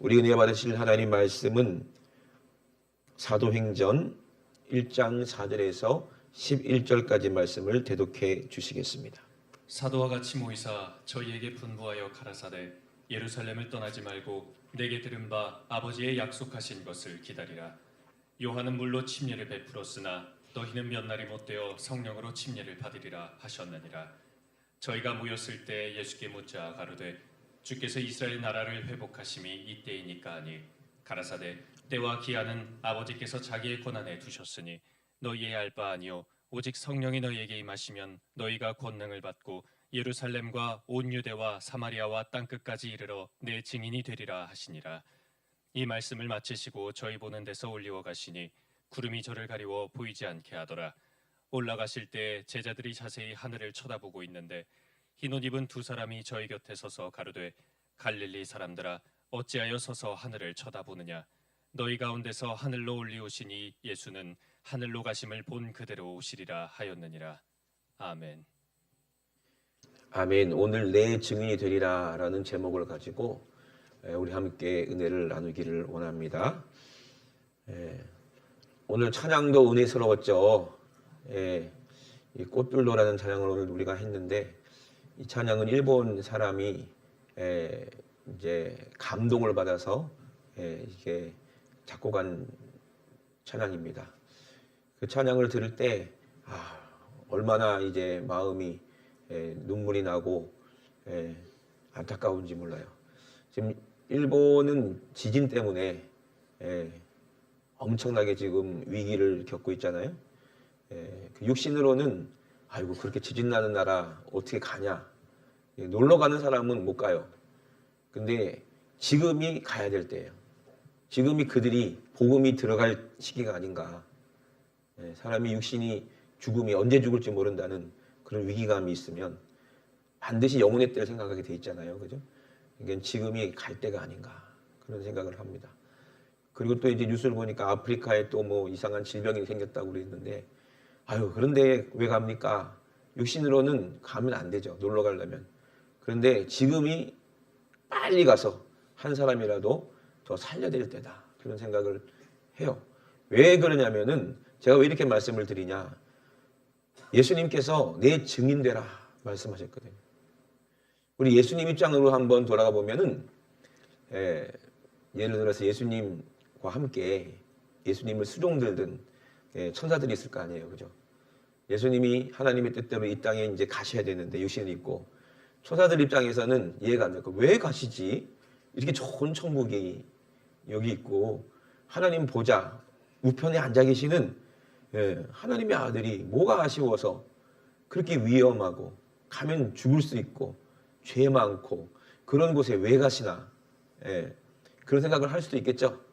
우리 은혜 받으실 하나님 말씀은 사도행전 1장 4절에서 11절까지 말씀을 대독해 주시겠습니다. 사도와 같이 모이사 저희에게 분부하여 가라사대 예루살렘을 떠나지 말고 내게 들은 바 아버지의 약속하신 것을 기다리라. 요한은 물로 침례를 베풀었으나 너희는 몇 날이 못되어 성령으로 침례를 받으리라 하셨느니라. 저희가 모였을 때 예수께 묻자 가로되 주께서 이스라엘 나라를 회복하심이 이때이니까 하니 가라사대 때와 기한은 아버지께서 자기의 권한에 두셨으니 너희의 알 바 아니요 오직 성령이 너희에게 임하시면 너희가 권능을 받고 예루살렘과 온 유대와 사마리아와 땅끝까지 이르러 내 증인이 되리라 하시니라. 이 말씀을 마치시고 저희 보는 데서 올리워 가시니 구름이 저를 가리워 보이지 않게 하더라. 올라가실 때 제자들이 자세히 하늘을 쳐다보고 있는데 흰 옷 입은 두 사람이 저희 곁에 서서 가로되 갈릴리 사람들아 어찌하여 서서 하늘을 쳐다보느냐. 너희 가운데서 하늘로 올리우시니 예수는 하늘로 가심을 본 그대로 오시리라 하였느니라. 아멘. 아멘. 오늘 내 증인이 되리라 라는 제목을 가지고 우리 함께 은혜를 나누기를 원합니다. 오늘 찬양도 은혜스러웠죠. 이 꽃들도라는 찬양을 오늘 우리가 했는데 이 찬양은 일본 사람이 이제 감동을 받아서 이게 작곡한 찬양입니다. 그 찬양을 들을 때 얼마나 이제 마음이 눈물이 나고 안타까운지 몰라요. 지금 일본은 지진 때문에 엄청나게 지금 위기를 겪고 있잖아요. 그 육신으로는 아이고 그렇게 지진 나는 나라 어떻게 가냐. 놀러 가는 사람은 못 가요. 근데 지금이 가야 될 때예요. 지금이 그들이 복음이 들어갈 시기가 아닌가. 사람이 육신이 죽음이 언제 죽을지 모른다는 그런 위기감이 있으면 반드시 영혼의 때를 생각하게 돼 있잖아요. 그죠? 그러니까 지금이 갈 때가 아닌가. 그런 생각을 합니다. 그리고 또 이제 뉴스를 보니까 아프리카에 또 뭐 이상한 질병이 생겼다고 그랬는데 그런데 왜 갑니까? 육신으로는 가면 안 되죠. 놀러 가려면. 그런데 지금이 빨리 가서 한 사람이라도 더 살려야 될 때다. 그런 생각을 해요. 왜 그러냐면은 제가 왜 이렇게 말씀을 드리냐. 예수님께서 내 증인 되라 말씀하셨거든요. 우리 예수님 입장으로 한번 돌아가 보면은 예를 들어서 예수님과 함께 예수님을 수종 들던 천사들이 있을 거 아니에요. 그죠? 예수님이 하나님의 뜻대로 이 땅에 이제 가셔야 되는데 육신을 입고 천사들 입장에서는 이해가 안 돼요. 왜 가시지? 이렇게 좋은 천국이 여기 있고 하나님 보좌 우편에 앉아 계시는 하나님의 아들이 뭐가 아쉬워서 그렇게 위험하고 가면 죽을 수 있고 죄 많고 그런 곳에 왜 가시나. 그런 생각을 할 수도 있겠죠.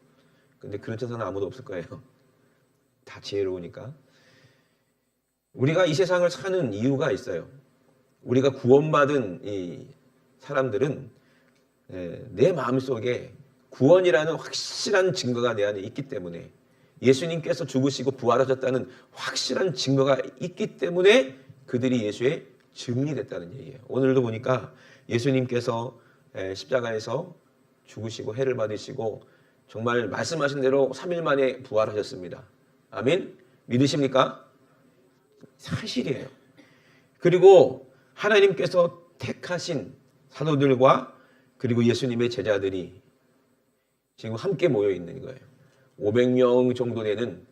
근데 그런 천사는 아무도 없을 거예요. 다 지혜로우니까. 우리가 이 세상을 사는 이유가 있어요. 우리가 구원받은 이 사람들은 내 마음속에 구원이라는 확실한 증거가 내 안에 있기 때문에 예수님께서 죽으시고 부활하셨다는 확실한 증거가 있기 때문에 그들이 예수의 증인이 됐다는 얘기예요. 오늘도 보니까 예수님께서 십자가에서 죽으시고 해를 받으시고 정말 말씀하신 대로 3일 만에 부활하셨습니다. 아멘? 믿으십니까? 사실이에요. 그리고 하나님께서 택하신 사도들과 그리고 예수님의 제자들이 지금 함께 모여 있는 거예요. 500명 정도 되는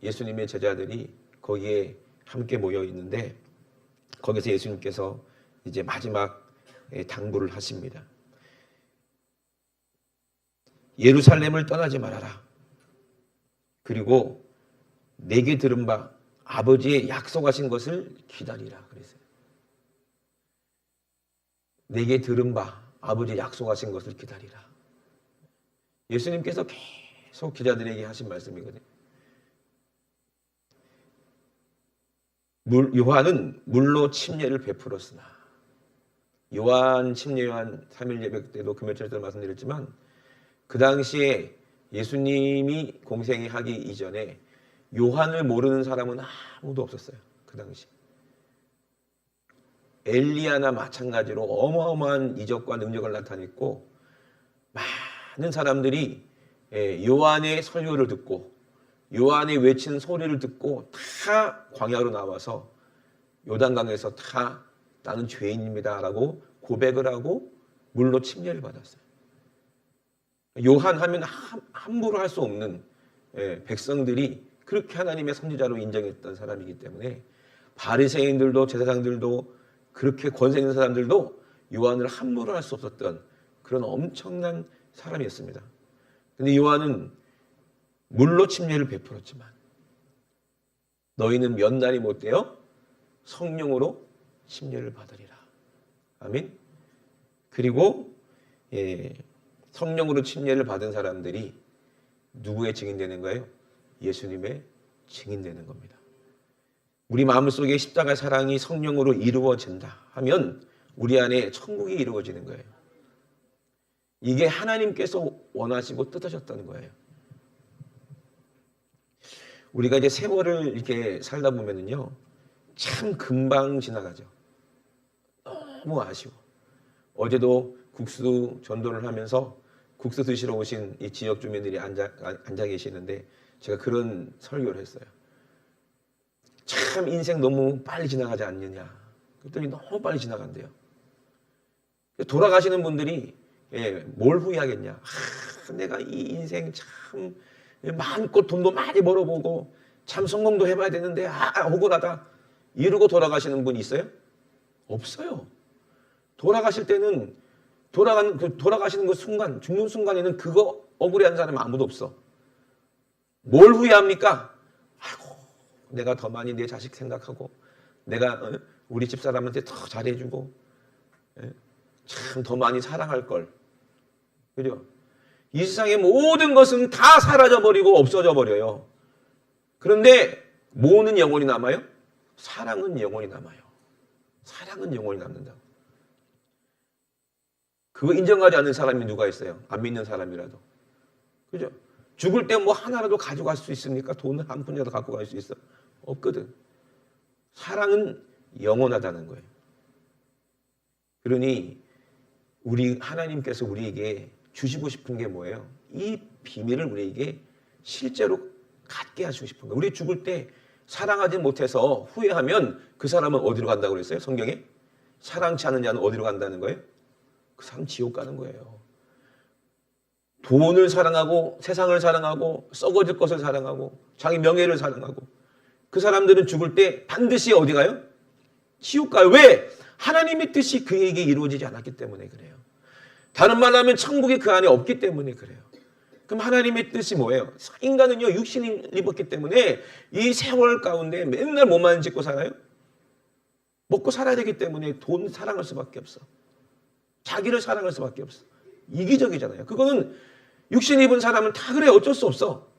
예수님의 제자들이 거기에 함께 모여 있는데 거기서 예수님께서 이제 마지막 당부를 하십니다. 예루살렘을 떠나지 말아라. 그리고 내게 들은 바 아버지의 약속하신 것을 기다리라 그랬어요. 내게 들은 바 아버지의 약속하신 것을 기다리라. 예수님께서 계속 기자들에게 하신 말씀이거든요. 요한은 물로 침례를 베풀었으나 요한 침례 요한 3일 예배 때도 금요일에 말씀드렸지만 그 당시에 예수님이 공생하기 이전에 요한을 모르는 사람은 아무도 없었어요. 그 당시. 엘리야나 마찬가지로 어마어마한 이적과 능력을 나타냈고 많은 사람들이 요한의 설교를 듣고 요한이 외치는 소리를 듣고 다 광야로 나와서 요단강에서 다 나는 죄인입니다라고 고백을 하고 물로 침례를 받았어요. 요한 하면 함부로 할 수 없는 백성들이 그렇게 하나님의 선지자로 인정했던 사람이기 때문에 바리새인들도 제사장들도 그렇게 권세 있는 사람들도 요한을 함부로 할 수 없었던 그런 엄청난 사람이었습니다. 근데 요한은 물로 침례를 베풀었지만 너희는 몇 날이 못 되어 성령으로 침례를 받으리라. 아멘. 그리고 성령으로 침례를 받은 사람들이 누구의 증인되는 거예요? 예수님의 증인되는 겁니다. 우리 마음속에 십자가의 사랑이 성령으로 이루어진다 하면 우리 안에 천국이 이루어지는 거예요. 이게 하나님께서 원하시고 뜻하셨다는 거예요. 우리가 이제 세월을 이렇게 살다 보면은요, 참 금방 지나가죠. 너무 아쉬워. 어제도 국수 전도를 하면서 국수 드시러 오신 이 지역 주민들이 앉아 계시는데 제가 그런 설교를 했어요. 참 인생 너무 빨리 지나가지 않느냐. 그랬더니 너무 빨리 지나간대요. 돌아가시는 분들이 뭘 후회하겠냐. 내가 이 인생 참 마음껏 돈도 많이 벌어보고 참 성공도 해봐야 되는데 억울하다. 이러고 돌아가시는 분이 있어요? 없어요. 돌아가실 때는 돌아가시는 그 순간, 죽는 순간에는 그거 억울해하는 사람은 아무도 없어. 뭘 후회합니까? 아이고, 내가 더 많이 내 자식 생각하고 내가 우리 집사람한테 더 잘해주고 참 더 많이 사랑할 걸. 그죠? 이 세상의 모든 것은 다 사라져버리고 없어져 버려요. 그런데 뭐는 영원히 남아요? 사랑은 영원히 남아요. 사랑은 영원히 남는다고. 그거 인정하지 않는 사람이 누가 있어요? 안 믿는 사람이라도. 그죠? 죽을 때 뭐 하나라도 가져갈 수 있습니까? 돈을 한 푼이라도 갖고 갈 수 있어? 없거든. 사랑은 영원하다는 거예요. 그러니 우리 하나님께서 우리에게 주시고 싶은 게 뭐예요? 이 비밀을 우리에게 실제로 갖게 하시고 싶은 거예요. 우리 죽을 때 사랑하지 못해서 후회하면 그 사람은 어디로 간다고 그랬어요? 성경에? 사랑치 않은 자는 어디로 간다는 거예요? 그 사람 지옥 가는 거예요. 돈을 사랑하고 세상을 사랑하고 썩어질 것을 사랑하고 자기 명예를 사랑하고 그 사람들은 죽을 때 반드시 어디 가요? 지옥 가요. 왜? 하나님의 뜻이 그에게 이루어지지 않았기 때문에 그래요. 다른 말로 하면 천국이 그 안에 없기 때문에 그래요. 그럼 하나님의 뜻이 뭐예요? 인간은요 육신을 입었기 때문에 이 세월 가운데 맨날 몸만 짓고 살아요. 먹고 살아야 되기 때문에 돈 사랑할 수밖에 없어. 자기를 사랑할 수밖에 없어. 이기적이잖아요. 그거는 육신 입은 사람은 다 그래. 어쩔 수 없어.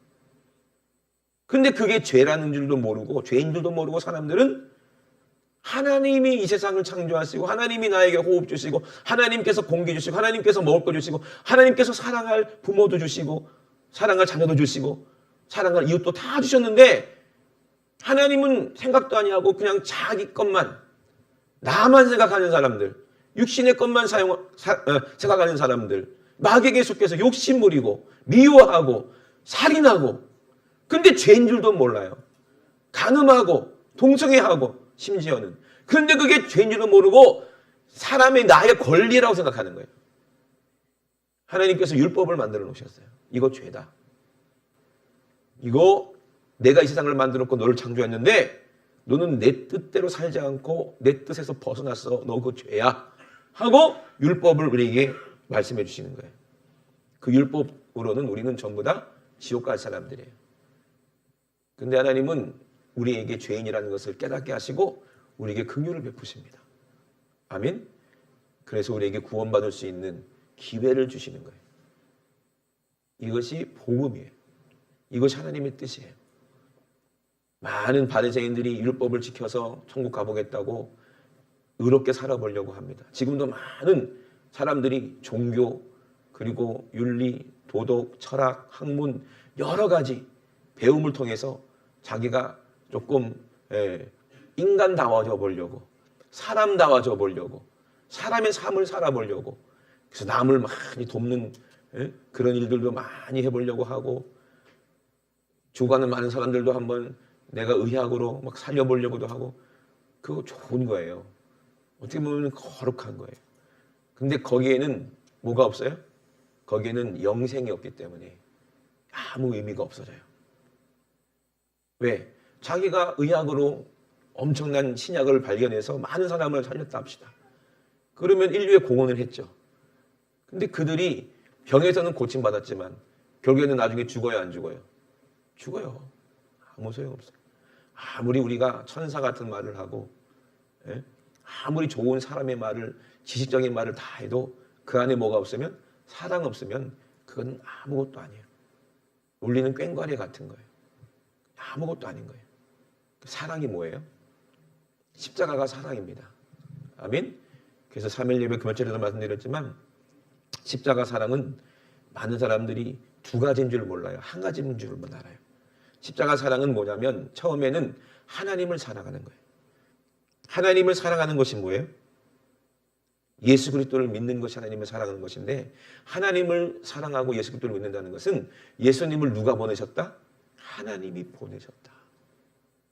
근데 그게 죄라는 줄도 모르고 죄인 줄도 모르고 사람들은 하나님이 이 세상을 창조하시고 하나님이 나에게 호흡 주시고 하나님께서 공기 주시고 하나님께서 먹을 거 주시고 하나님께서 사랑할 부모도 주시고 사랑할 자녀도 주시고 사랑할 이웃도 다 주셨는데 하나님은 생각도 아니하고 그냥 자기 것만 나만 생각하는 사람들 육신의 것만 생각하는 사람들 마귀에게 속해서 욕심 부리고 미워하고 살인하고 근데 죄인 줄도 몰라요. 간음하고 동성애하고 심지어는. 그런데 그게 죄인 줄도 모르고 사람의 나의 권리라고 생각하는 거예요. 하나님께서 율법을 만들어 놓으셨어요. 이거 죄다. 이거 내가 이 세상을 만들었고 너를 창조했는데 너는 내 뜻대로 살지 않고 내 뜻에서 벗어났어. 너 그거 죄야. 하고 율법을 우리에게 말씀해 주시는 거예요. 그 율법으로는 우리는 전부 다 지옥 갈 사람들이에요. 근데 하나님은 우리에게 죄인이라는 것을 깨닫게 하시고 우리에게 긍휼을 베푸십니다. 아멘. 그래서 우리에게 구원받을 수 있는 기회를 주시는 거예요. 이것이 복음이에요. 이것이 하나님의 뜻이에요. 많은 바리새인들이 율법을 지켜서 천국 가보겠다고 의롭게 살아보려고 합니다. 지금도 많은 사람들이 종교 그리고 윤리, 도덕, 철학, 학문 여러 가지 배움을 통해서 자기가 조금 인간다워져 보려고 사람다워져 보려고 사람의 삶을 살아보려고 그래서 남을 많이 돕는 예? 그런 일들도 많이 해보려고 하고, 죽어가는 많은 사람들도 한번 내가 의학으로 막 살려보려고도 하고, 그거 좋은 거예요. 어떻게 보면 거룩한 거예요. 근데 거기에는 뭐가 없어요? 거기에는 영생이 없기 때문에 아무 의미가 없어져요. 왜? 자기가 의학으로 엄청난 신약을 발견해서 많은 사람을 살렸다 합시다. 그러면 인류에 공헌을 했죠. 근데 그들이 병에서는 고침받았지만 결국에는 나중에 죽어요, 안 죽어요? 죽어요. 아무 소용없어요. 아무리 우리가 천사 같은 말을 하고, 예? 아무리 좋은 사람의 말을, 지식적인 말을 다 해도 그 안에 뭐가 없으면, 사랑 없으면 그건 아무것도 아니에요. 울리는 꽹과리 같은 거예요. 아무것도 아닌 거예요. 사랑이 뭐예요? 십자가가 사랑입니다. 아멘? 그래서 3일 예배 금요일에도 말씀드렸지만 십자가 사랑은 많은 사람들이 두 가지인 줄 몰라요. 한 가지인 줄만 알아요. 십자가 사랑은 뭐냐면 처음에는 하나님을 사랑하는 거예요. 하나님을 사랑하는 것이 뭐예요? 예수 그리스도를 믿는 것이 하나님을 사랑하는 것인데, 하나님을 사랑하고 예수 그리스도를 믿는다는 것은 예수님을 누가 보내셨다? 하나님이 보내셨다.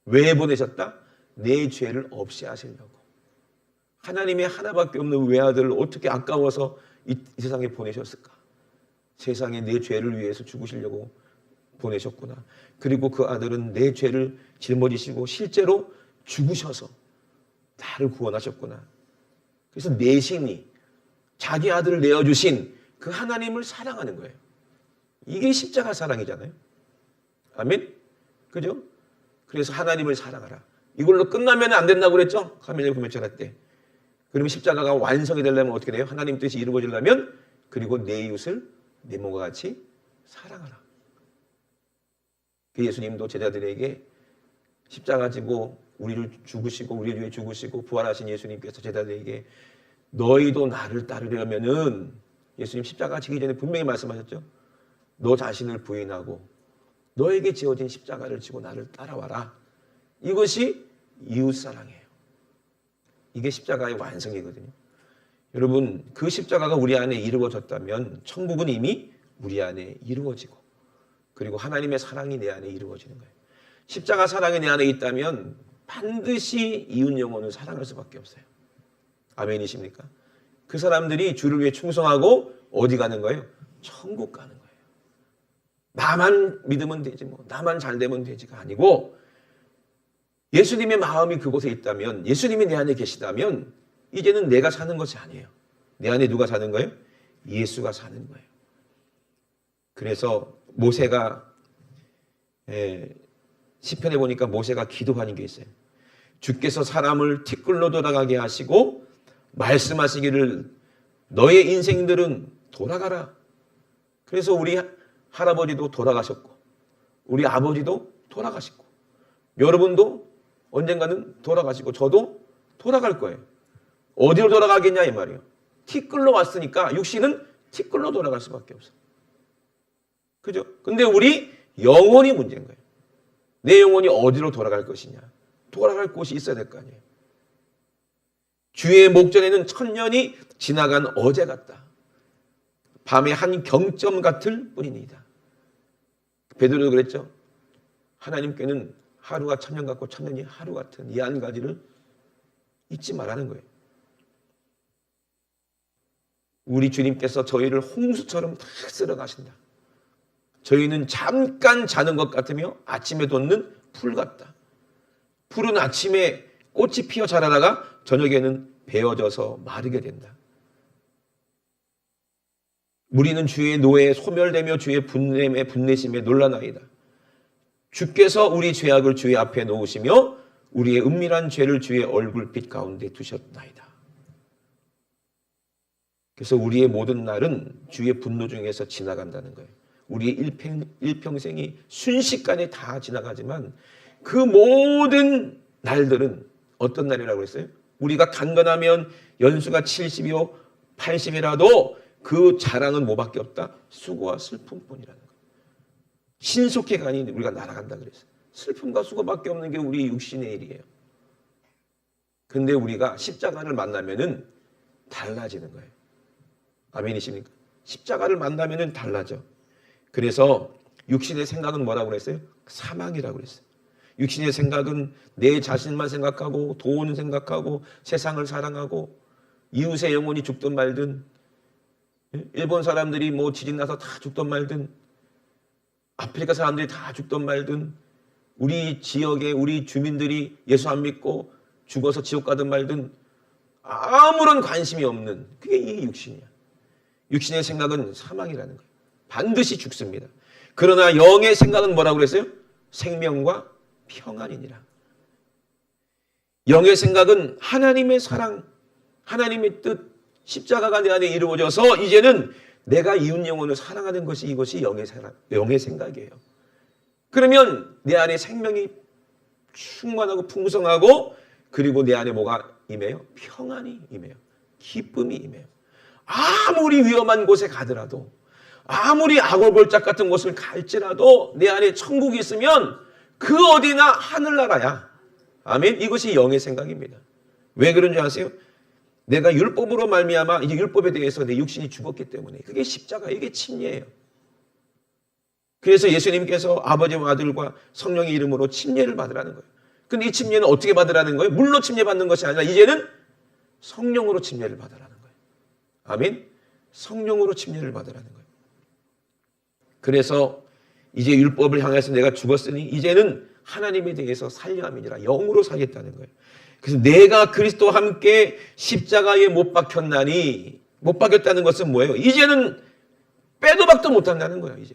왜 보내셨다? 내 죄를 없이 하시려고. 하나님의 하나밖에 없는 외아들을 어떻게 아까워서 이 세상에 보내셨을까? 세상에 내 죄를 위해서 죽으시려고 보내셨구나. 그리고 그 아들은 내 죄를 짊어지시고 실제로 죽으셔서 나를 구원하셨구나. 그래서 내신이 자기 아들을 내어주신 그 하나님을 사랑하는 거예요. 이게 십자가 사랑이잖아요. 아멘? 그죠? 그래서 하나님을 사랑하라. 이걸로 끝나면 안 된다고 그랬죠? 카멜리아 구매철 때. 그러면 십자가가 완성이 되려면 어떻게 돼요? 하나님 뜻이 이루어지려면, 그리고 내 이웃을 내 몸과 같이 사랑하라. 그 예수님도 제자들에게 십자가 지고 우리를 죽으시고 우리를 위해 죽으시고 부활하신 예수님께서 제자들에게 너희도 나를 따르려면은, 예수님 십자가 지기 전에 분명히 말씀하셨죠. 너 자신을 부인하고 너에게 지어진 십자가를 지고 나를 따라와라. 이것이 이웃사랑이에요. 이게 십자가의 완성이거든요. 여러분, 그 십자가가 우리 안에 이루어졌다면 천국은 이미 우리 안에 이루어지고, 그리고 하나님의 사랑이 내 안에 이루어지는 거예요. 십자가 사랑이 내 안에 있다면 반드시 이웃 영혼을 사랑할 수밖에 없어요. 아멘이십니까? 그 사람들이 주를 위해 충성하고 어디 가는 거예요? 천국 가는 거예요. 나만 믿으면 되지 뭐, 나만 잘 되면 되지가 아니고, 예수님의 마음이 그곳에 있다면, 예수님이 내 안에 계시다면 이제는 내가 사는 것이 아니에요. 내 안에 누가 사는 거예요? 예수가 사는 거예요. 그래서 모세가 시편에 보니까 모세가 기도하는 게 있어요. 주께서 사람을 티끌로 돌아가게 하시고 말씀하시기를 너의 인생들은 돌아가라. 그래서 우리 할아버지도 돌아가셨고 우리 아버지도 돌아가시고 여러분도 언젠가는 돌아가시고 저도 돌아갈 거예요. 어디로 돌아가겠냐 이 말이에요. 티끌로 왔으니까 육신은 티끌로 돌아갈 수밖에 없어요. 그죠? 근데 우리 영혼이 문제인 거예요. 내 영혼이 어디로 돌아갈 것이냐. 돌아갈 곳이 있어야 될 거 아니에요. 주의 목전에는 천년이 지나간 어제 같다. 밤의 한 경점 같을 뿐이니이다. 베드로도 그랬죠. 하나님께는 하루가 천년 같고 천년이 하루 같은 이 한 가지를 잊지 말라는 거예요. 우리 주님께서 저희를 홍수처럼 다 쓸어 가신다. 저희는 잠깐 자는 것 같으며 아침에 돋는 풀 같다. 풀은 아침에 꽃이 피어 자라다가 저녁에는 베어져서 마르게 된다. 우리는 주의 노예에 소멸되며 주의 분내심에 놀라나이다. 주께서 우리 죄악을 주의 앞에 놓으시며 우리의 은밀한 죄를 주의 얼굴빛 가운데 두셨나이다. 그래서 우리의 모든 날은 주의 분노 중에서 지나간다는 거예요. 우리의 일평생이 순식간에 다 지나가지만 그 모든 날들은 어떤 날이라고 했어요? 우리가 강건하면 연수가 70이요 80이라도 그 자랑은 뭐밖에 없다? 수고와 슬픔뿐이라는 거예요. 신속히 가니 우리가 날아간다 그랬어요. 슬픔과 수고밖에 없는 게 우리 육신의 일이에요. 근데 우리가 십자가를 만나면은 달라지는 거예요. 아멘이십니까? 십자가를 만나면은 달라져. 그래서 육신의 생각은 뭐라고 그랬어요? 사망이라고 그랬어요. 육신의 생각은 내 자신만 생각하고 돈을 생각하고 세상을 사랑하고 이웃의 영혼이 죽든 말든, 일본 사람들이 뭐 지진 나서 다 죽든 말든, 아프리카 사람들이 다 죽든 말든, 우리 지역에 우리 주민들이 예수 안 믿고 죽어서 지옥 가든 말든 아무런 관심이 없는, 그게 이 육신이야. 육신의 생각은 사망이라는 거예요. 반드시 죽습니다. 그러나 영의 생각은 뭐라고 그랬어요? 생명과 평안이니라. 영의 생각은 하나님의 사랑, 하나님의 뜻, 십자가가 내 안에 이루어져서 이제는 내가 이웃 영혼을 사랑하는 것이, 이것이 영의 생각이에요. 그러면 내 안에 생명이 충만하고 풍성하고, 그리고 내 안에 뭐가 임해요? 평안이 임해요. 기쁨이 임해요. 아무리 위험한 곳에 가더라도, 아무리 악월골짝 같은 곳을 갈지라도 내 안에 천국이 있으면 그 어디나 하늘나라야. 아멘. 이것이 영의 생각입니다. 왜 그런 줄 아세요? 내가 율법으로 말미암아 이제 율법에 대해서 내 육신이 죽었기 때문에, 그게 십자가, 이게 침례예요. 그래서 예수님께서 아버지와 아들과 성령의 이름으로 침례를 받으라는 거예요. 근데 이 침례는 어떻게 받으라는 거예요? 물로 침례 받는 것이 아니라 이제는 성령으로 침례를 받으라는 거예요. 아멘. 성령으로 침례를 받으라는 거예요. 그래서 이제 율법을 향해서 내가 죽었으니 이제는 하나님에 대해서 살려 함이니라, 영으로 살겠다는 거예요. 그래서 내가 그리스도와 함께 십자가에 못 박혔나니, 못 박혔다는 것은 뭐예요? 이제는 빼도 박도 못한다는 거예요. 이제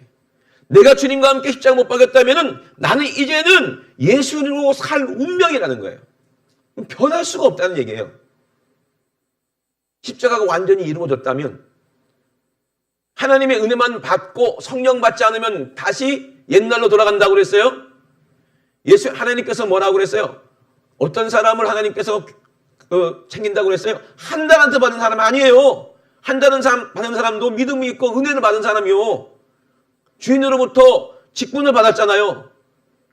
내가 주님과 함께 십자가 못 박혔다면은 나는 이제는 예수로 살 운명이라는 거예요. 변할 수가 없다는 얘기예요. 십자가가 완전히 이루어졌다면, 하나님의 은혜만 받고 성령 받지 않으면 다시 옛날로 돌아간다고 그랬어요. 하나님께서 뭐라고 그랬어요? 어떤 사람을 하나님께서 챙긴다고 그랬어요? 한 달한테 받은 사람 아니에요. 한 달은 받은 사람도 믿음이 있고 은혜를 받은 사람이요. 주인으로부터 직분을 받았잖아요.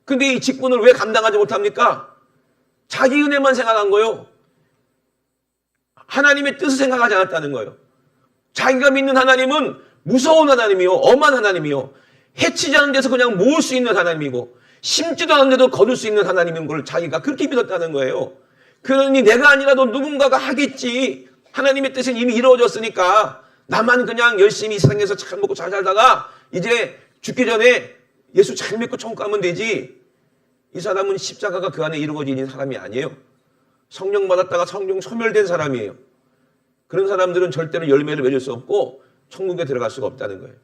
근데 이 직분을 왜 감당하지 못합니까? 자기 은혜만 생각한 거예요. 하나님의 뜻을 생각하지 않았다는 거예요. 자기가 믿는 하나님은 무서운 하나님이요, 엄한 하나님이요, 해치지 않은 데서 그냥 모을 수 있는 하나님이고, 심지도 않은데도 거둘 수 있는 하나님인 걸 자기가 그렇게 믿었다는 거예요. 그러니 내가 아니라도 누군가가 하겠지. 하나님의 뜻은 이미 이루어졌으니까 나만 그냥 열심히 이 세상에서 잘 먹고 잘 살다가 이제 죽기 전에 예수 잘 믿고 천국 가면 되지. 이 사람은 십자가가 그 안에 이루어지는 사람이 아니에요. 성령 받았다가 성령 소멸된 사람이에요. 그런 사람들은 절대로 열매를 맺을 수 없고 천국에 들어갈 수가 없다는 거예요.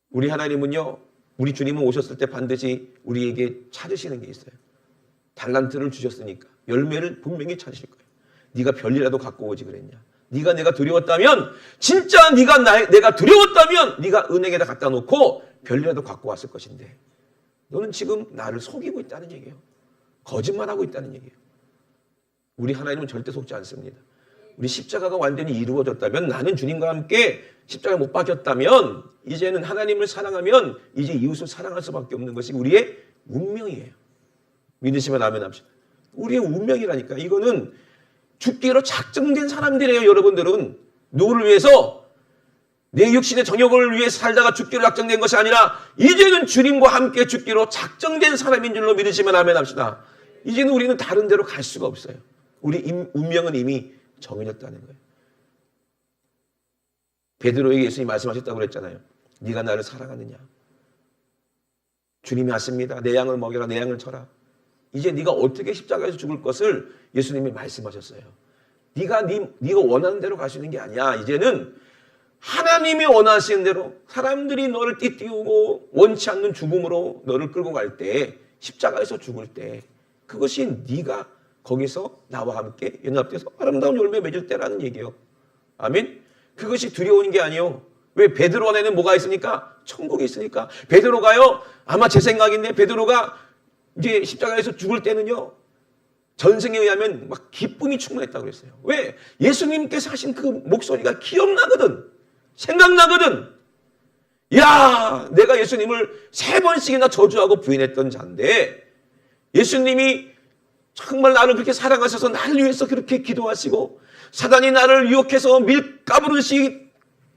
우리 하나님은요, 우리 주님은 오셨을 때 반드시 우리에게 찾으시는 게 있어요. 달란트를 주셨으니까 열매를 분명히 찾으실 거예요. 네가 별이라도 갖고 오지 그랬냐? 네가 내가 두려웠다면, 진짜 내가 두려웠다면 네가 은행에다 갖다 놓고 별이라도 갖고 왔을 것인데, 너는 지금 나를 속이고 있다는 얘기예요. 거짓말하고 있다는 얘기예요. 우리 하나님은 절대 속지 않습니다. 우리 십자가가 완전히 이루어졌다면, 나는 주님과 함께 십자가에 못 박혔다면, 이제는 하나님을 사랑하면 이제 이웃을 사랑할 수밖에 없는 것이 우리의 운명이에요. 믿으시면 아멘 합시다. 우리의 운명이라니까. 이거는 죽기로 작정된 사람들이에요. 여러분들은 누구를 위해서? 내 육신의 정욕을 위해서 살다가 죽기로 작정된 것이 아니라 이제는 주님과 함께 죽기로 작정된 사람인 줄로 믿으시면 아멘 합시다. 이제는 우리는 다른 데로 갈 수가 없어요. 우리 운명은 이미 정해졌다는 거예요. 베드로에게 예수님이 말씀하셨다고 그랬잖아요. 네가 나를 사랑하느냐? 주님이 하십니다. 내 양을 먹여라, 내 양을 쳐라. 이제 네가 어떻게 십자가에서 죽을 것을 예수님이 말씀하셨어요. 네가 원하는 대로 갈 수 있는 게 아니야. 이제는 하나님이 원하시는 대로, 사람들이 너를 띠띠우고 원치 않는 죽음으로 너를 끌고 갈 때, 십자가에서 죽을 때, 그것이 네가 거기서 나와 함께 연합돼서 아름다운 열매 맺을 때라는 얘기예요. 아멘. 그것이 두려운 게 아니에요. 왜? 베드로 안에는 뭐가 있으니까? 천국이 있으니까. 베드로가요, 아마 제 생각인데, 베드로가 이제 십자가에서 죽을 때는요, 전생에 의하면 막 기쁨이 충만했다고 그랬어요. 왜? 예수님께서 하신 그 목소리가 기억나거든. 생각나거든. 야, 내가 예수님을 3번씩이나 저주하고 부인했던 자인데, 예수님이 정말 나를 그렇게 사랑하셔서 나를 위해서 그렇게 기도하시고, 사단이 나를 유혹해서 밀가부르듯이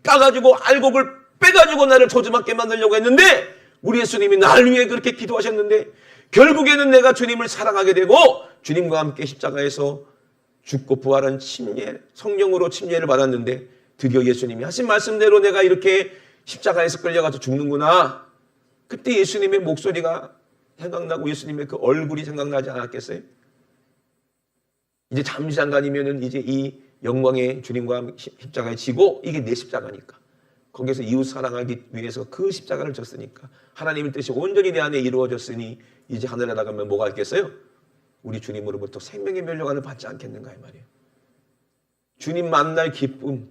까가지고 알곡을 빼가지고 나를 조짐하게 만들려고 했는데 우리 예수님이 나를 위해 그렇게 기도하셨는데 결국에는 내가 주님을 사랑하게 되고 주님과 함께 십자가에서 죽고 부활한 침례, 성령으로 침례를 받았는데 드디어 예수님이 하신 말씀대로 내가 이렇게 십자가에서 끌려가서 죽는구나. 그때 예수님의 목소리가 생각나고 예수님의 그 얼굴이 생각나지 않았겠어요? 이제 잠시 잠깐이면은 이제 이 영광의 주님과 십자가에 지고 이게 내 십자가니까. 거기서 이웃 사랑하기 위해서 그 십자가를 졌으니까 하나님의 뜻이 온전히 내 안에 이루어졌으니 이제 하늘에 나가면 뭐가 있겠어요? 우리 주님으로부터 생명의 면류관을 받지 않겠는가 이 말이에요. 주님 만날 기쁨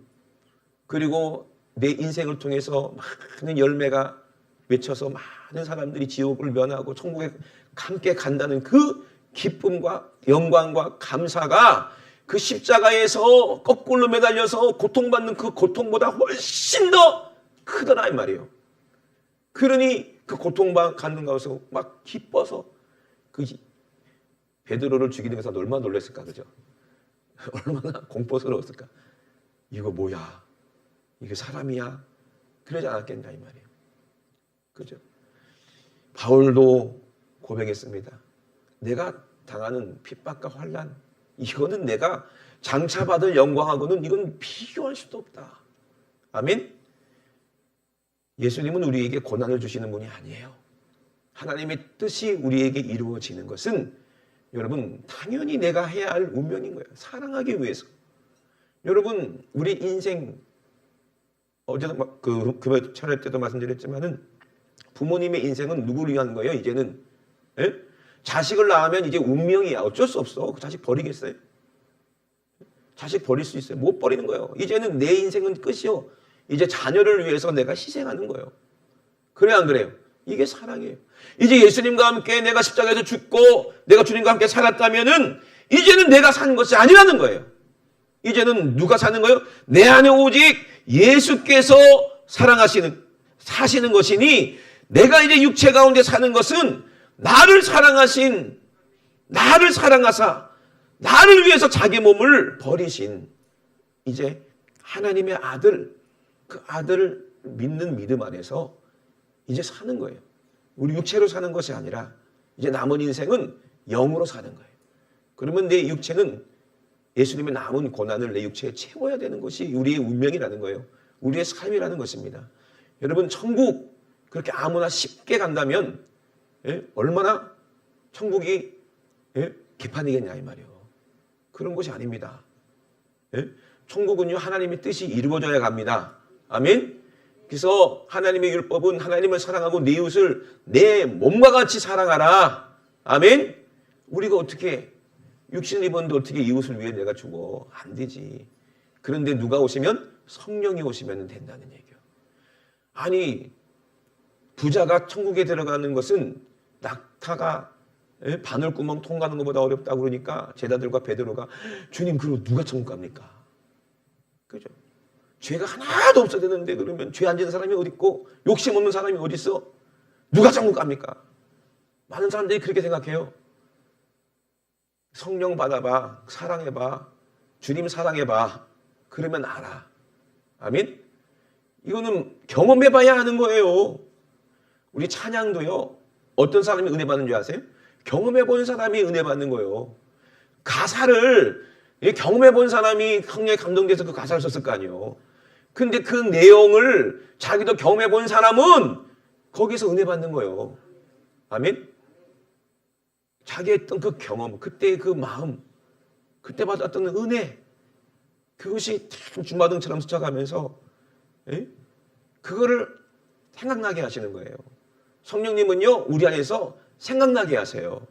그리고 내 인생을 통해서 많은 열매가 맺혀서 많은 사람들이 지옥을 면하고 천국에 함께 간다는 그 기쁨과 영광과 감사가 그 십자가에서 거꾸로 매달려서 고통받는 그 고통보다 훨씬 더 크더라 이 말이에요. 그러니 그 고통받는 가운데서 막 기뻐서 그 베드로를 죽이는 것은 얼마나 놀랐을까 그죠? 얼마나 공포스러웠을까? 이거 뭐야? 이게 사람이야? 그러지 않았겠냐 이 말이에요. 그죠? 바울도 고백했습니다. 내가 당하는 핍박과 환난 이거는 내가 장차받을 영광하고는 이건 비교할 수도 없다. 아멘? 예수님은 우리에게 고난을 주시는 분이 아니에요. 하나님의 뜻이 우리에게 이루어지는 것은 여러분 당연히 내가 해야 할 운명인 거예요. 사랑하기 위해서. 여러분 우리 인생 어제도 그 차례 때도 말씀드렸지만은 부모님의 인생은 누구를 위한 거예요? 이제는 예? 자식을 낳으면 이제 운명이야. 어쩔 수 없어. 그 자식 버리겠어요? 자식 버릴 수 있어요? 못 버리는 거예요. 이제는 내 인생은 끝이요. 이제 자녀를 위해서 내가 희생하는 거예요. 그래요 안 그래요? 이게 사랑이에요. 이제 예수님과 함께 내가 십자가에서 죽고 내가 주님과 함께 살았다면은 이제는 내가 사는 것이 아니라는 거예요. 이제는 누가 사는 거예요? 내 안에 오직 예수께서 사시는 것이니 내가 이제 육체 가운데 사는 것은 나를 사랑하사 나를 위해서 자기 몸을 버리신 이제 하나님의 아들 그 아들을 믿는 믿음 안에서 이제 사는 거예요. 우리 육체로 사는 것이 아니라 이제 남은 인생은 영으로 사는 거예요. 그러면 내 육체는 예수님의 남은 고난을 내 육체에 채워야 되는 것이 우리의 운명이라는 거예요. 우리의 삶이라는 것입니다. 여러분 천국 그렇게 아무나 쉽게 간다면 얼마나 천국이 개판이겠냐 이 말이에요. 그런 것이 아닙니다. 천국은요 하나님의 뜻이 이루어져야 갑니다. 아멘. 그래서 하나님의 율법은 하나님을 사랑하고 내 이웃을 내 몸과 같이 사랑하라. 아멘. 우리가 어떻게 육신을 입었는데 어떻게 이웃을 위해 내가 죽어? 안 되지. 그런데 누가 오시면 성령이 오시면 된다는 얘기예요. 아니 부자가 천국에 들어가는 것은 낙타가 바늘구멍 통과하는 것보다 어렵다고 그러니까 제자들과 베드로가 주님 그럼 누가 천국 갑니까? 그죠? 죄가 하나도 없어야 되는데 그러면 죄 안 지는 사람이 어디 있고 욕심 없는 사람이 어디 있어? 누가 천국 갑니까? 많은 사람들이 그렇게 생각해요. 성령 받아봐, 사랑해봐, 주님 사랑해봐. 그러면 알아. 아멘? 이거는 경험해봐야 하는 거예요. 우리 찬양도요. 어떤 사람이 은혜 받는 줄 아세요? 경험해본 사람이 은혜 받는 거예요. 가사를 경험해본 사람이 성령에 감동돼서 그 가사를 썼을 거 아니에요. 근데 그 내용을 자기도 경험해본 사람은 거기서 은혜 받는 거예요. 아멘? 자기 했던 그 경험, 그때의 그 마음, 그때 받았던 은혜, 그것이 참 주마등처럼 스쳐가면서 그거를 생각나게 하시는 거예요. 성령님은요 우리 안에서 생각나게 하세요.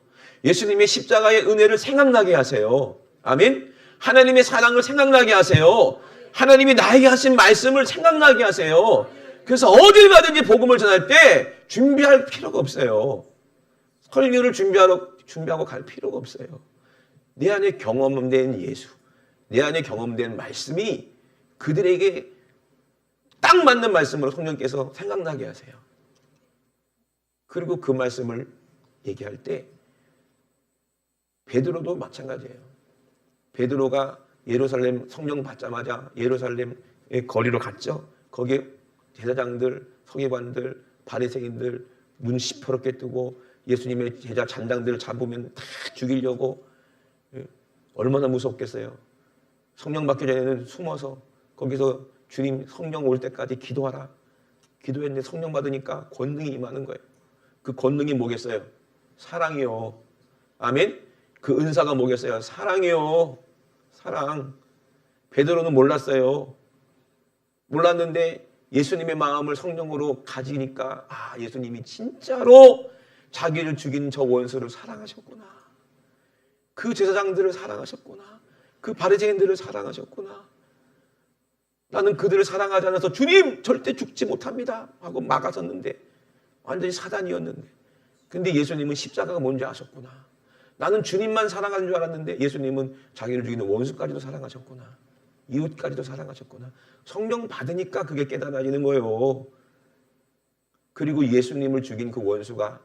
예수님의 십자가의 은혜를 생각나게 하세요. 아멘. 하나님의 사랑을 생각나게 하세요. 하나님이 나에게 하신 말씀을 생각나게 하세요. 그래서 어딜 가든지 복음을 전할 때 준비할 필요가 없어요. 설교를 준비하고 갈 필요가 없어요. 내 안에 경험된 예수, 내 안에 경험된 말씀이 그들에게 딱 맞는 말씀으로 성령께서 생각나게 하세요. 그리고 그 말씀을 얘기할 때 베드로도 마찬가지예요. 베드로가 예루살렘 성령 받자마자 예루살렘의 거리로 갔죠. 거기에 제사장들, 서기관들, 바리새인들 눈 시퍼렇게 뜨고 예수님의 제자 잔당들을 잡으면 다 죽이려고. 얼마나 무섭겠어요. 성령 받기 전에는 숨어서 거기서 주님 성령 올 때까지 기도하라. 기도했는데 성령 받으니까 권능이 임하는 거예요. 그 권능이 뭐겠어요? 사랑이요. 아멘? 그 은사가 뭐겠어요? 사랑이요. 사랑. 베드로는 몰랐어요. 몰랐는데 예수님의 마음을 성령으로 가지니까 예수님이 진짜로 자기를 죽인 저 원수를 사랑하셨구나. 그 제사장들을 사랑하셨구나. 그 바리새인들을 사랑하셨구나. 나는 그들을 사랑하지 않아서 주님 절대 죽지 못합니다 하고 막아섰는데 완전히 사단이었는데, 근데 예수님은 십자가가 뭔지 아셨구나. 나는 주님만 사랑하는 줄 알았는데 예수님은 자기를 죽이는 원수까지도 사랑하셨구나. 이웃까지도 사랑하셨구나. 성령 받으니까 그게 깨달아지는 거예요. 그리고 예수님을 죽인 그 원수가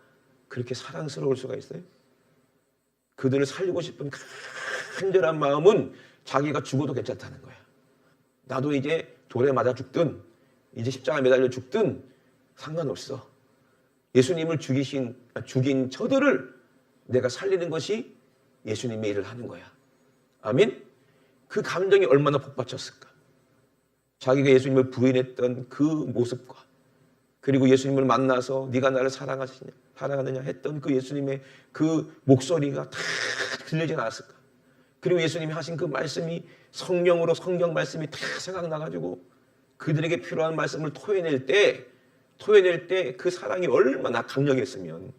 그렇게 사랑스러울 수가 있어요? 그들을 살리고 싶은 간절한 마음은 자기가 죽어도 괜찮다는 거야. 나도 이제 돌에 맞아 죽든 이제 십자가에 매달려 죽든 상관없어. 예수님을 죽인 저들을 내가 살리는 것이 예수님의 일을 하는 거야. 아멘? 그 감정이 얼마나 복받쳤을까. 자기가 예수님을 부인했던 그 모습과, 그리고 예수님을 만나서 네가 나를 사랑하느냐 했던 그 예수님의 그 목소리가 다 들리지 않았을까. 그리고 예수님이 하신 그 말씀이 성령으로 성경 말씀이 다 생각나가지고 그들에게 필요한 말씀을 토해낼 때 그 사랑이 얼마나 강력했으면,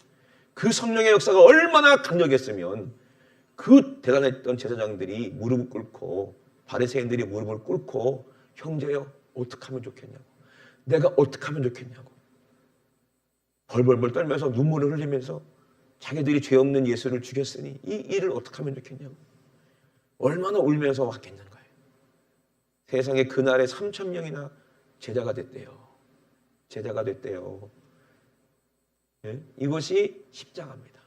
그 성령의 역사가 얼마나 강력했으면 그 대단했던 제사장들이 무릎을 꿇고 바리새인들이 무릎을 꿇고 형제여 어떻게 하면 좋겠냐고, 내가 어떻게 하면 좋겠냐고 벌벌벌 떨면서 눈물을 흘리면서 자기들이 죄 없는 예수를 죽였으니 이 일을 어떻게 하면 좋겠냐고 얼마나 울면서 왔겠는 거예요. 세상에 그날에 3,000명이나 제자가 됐대요. 제자가 됐대요. 예? 이것이 십자가입니다.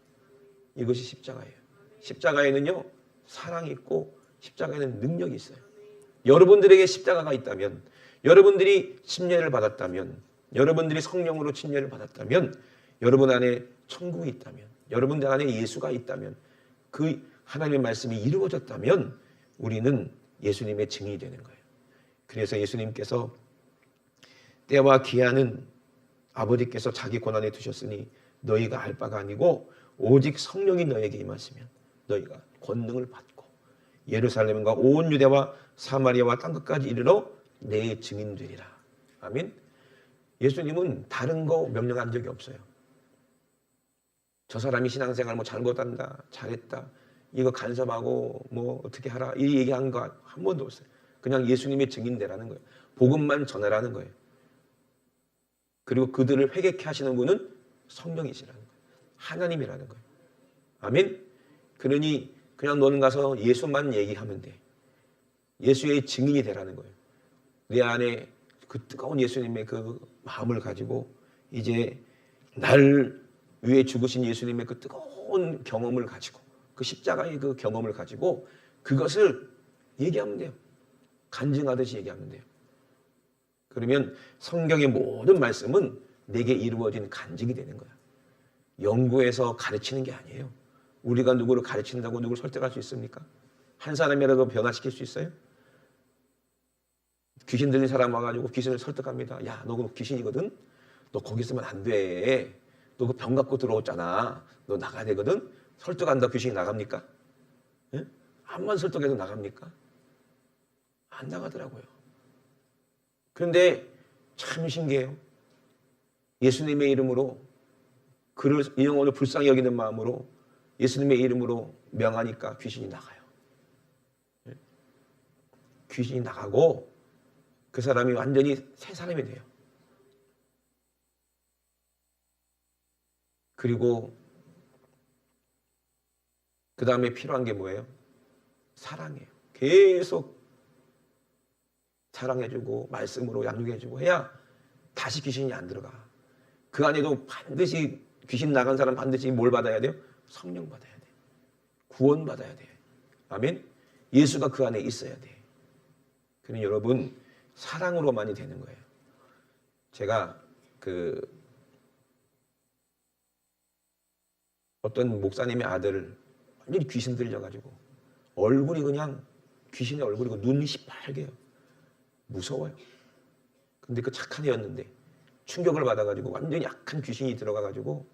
이것이 십자가예요. 십자가에는요 사랑이 있고 십자가에는 능력이 있어요. 여러분들에게 십자가가 있다면, 여러분들이 침례를 받았다면, 여러분들이 성령으로 침례를 받았다면, 여러분 안에 천국이 있다면, 여러분들 안에 예수가 있다면, 그 하나님의 말씀이 이루어졌다면 우리는 예수님의 증인이 되는 거예요. 그래서 예수님께서 때와 기한은 아버지께서 자기 권한에 두셨으니 너희가 알 바가 아니고 오직 성령이 너에게 임하시면 너희가 권능을 받고 예루살렘과 온 유대와 사마리아와 땅끝까지 이르러 내 증인 되리라. 아멘. 예수님은 다른 거 명령한 적이 없어요. 저 사람이 신앙생활 뭐 잘못한다, 잘했다, 이거 간섭하고 뭐 어떻게 하라 이 얘기한 거 한 번도 없어요. 그냥 예수님의 증인되라는 거예요. 복음만 전하라는 거예요. 그리고 그들을 회개케 하시는 분은 성령이시라는 거예요. 하나님이라는 거예요. 아멘. 그러니 그냥 너는 가서 예수만 얘기하면 돼. 예수의 증인이 되라는 거예요. 내 안에 그 뜨거운 예수님의 그 마음을 가지고 이제 날 위해 죽으신 예수님의 그 뜨거운 경험을 가지고, 그 십자가의 그 경험을 가지고 그것을 얘기하면 돼요. 간증하듯이 얘기하면 돼요. 그러면 성경의 모든 말씀은 내게 이루어진 간증이 되는 거야. 연구해서 가르치는 게 아니에요. 우리가 누구를 가르친다고 누구를 설득할 수 있습니까? 한 사람이라도 변화시킬 수 있어요? 귀신 들린 사람 와가지고 귀신을 설득합니다. 야, 너 귀신이거든? 너 거기 있으면 안 돼. 너 그 병 갖고 들어왔잖아. 너 나가야 되거든? 설득한다 귀신이 나갑니까? 예? 암만 설득해도 나갑니까? 안 나가더라고요. 그런데 참 신기해요. 예수님의 이름으로 그를 이 영혼을 불쌍히 여기는 마음으로 예수님의 이름으로 명하니까 귀신이 나가요. 예? 귀신이 나가고 그 사람이 완전히 새 사람이 돼요. 그리고 그 다음에 필요한 게 뭐예요? 사랑이에요. 계속 사랑해주고 말씀으로 양육해주고 해야 다시 귀신이 안 들어가. 그 안에도 반드시 귀신 나간 사람 반드시 뭘 받아야 돼요? 성령 받아야 돼. 구원 받아야 돼. 아멘. 예수가 그 안에 있어야 돼. 그러니 여러분 사랑으로만이 되는 거예요. 제가 어떤 목사님의 아들 완전히 귀신 들려가지고 얼굴이 그냥 귀신의 얼굴이고 눈이 시뻘개요. 무서워요. 근데 그 착한 애였는데 충격을 받아가지고 완전히 약한 귀신이 들어가가지고